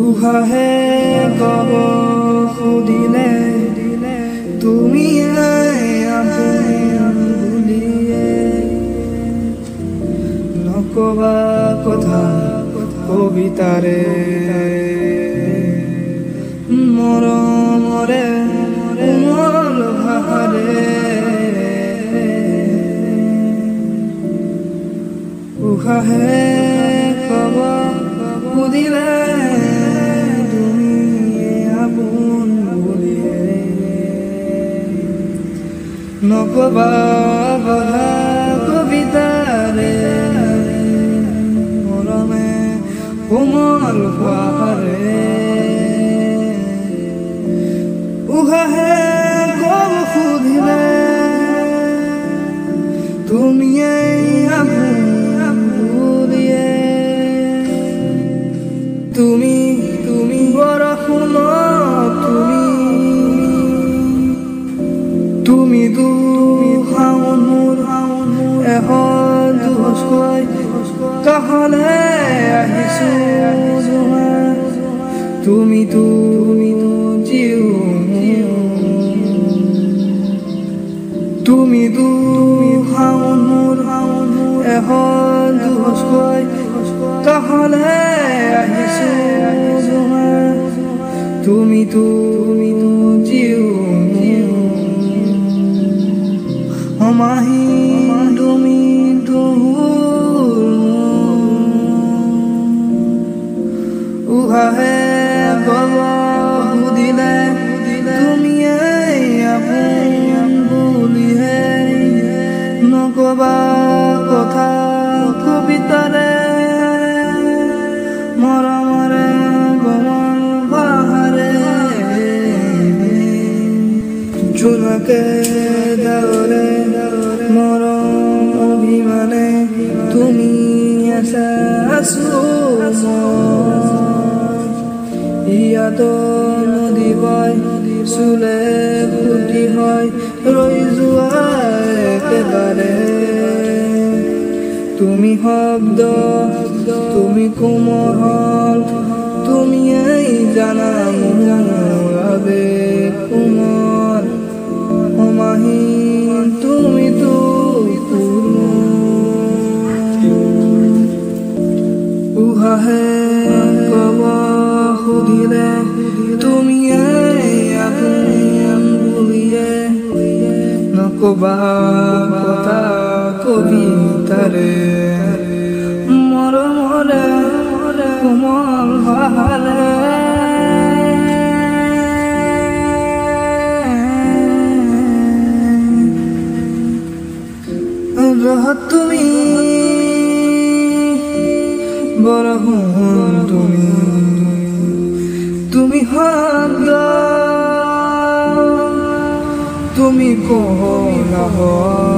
উহাহে কব সুধিলে তুমি বুলিয়ে নকবা কথা কবিতাৰে মৰমৰে কোমল ভাষাৰে উহাহে কব সুধিলে তুমি আপোন বুলিয়ে নকবা কথা কবিতাৰে মৰমে কোমল ভাষাৰে উহাহে কব সুধিলে তুমি তুমি তুমি বৰষুণ তুমি দুখাউন মোৰ এখন দুহৈ কাষলে আহিছো তুমি জিউ তুমি দুখাউন মোৰ এখন দুহৈ কাষলে আহিছো তুমি জিউ সমাহি তুমি উহাহে কব সুধিলে তুমি আপোন বুলিহে নকবা কথা কবিতাৰে মৰমৰে কোমল ভাষাৰে জোনাকে ডাৱৰে মৰম অভিমানে তুমি আছো ইয়াতো নদী বয় চুলে ফুটি হয় ৰৈ যোৱা একেবাৰে তুমি শব্দ তুমি কোমল তুমি জানা মোৰ আবেগ কোমল সমাহীন তুমি উহাহে কব সুধিলে তুমি আপোন বুলিয়ে নকবা কথা কবিতাৰে মৰমৰে কোমল ভাষাৰে ৰহত তুমি বৰষুণ তুমি শব্দ তুমি কোমল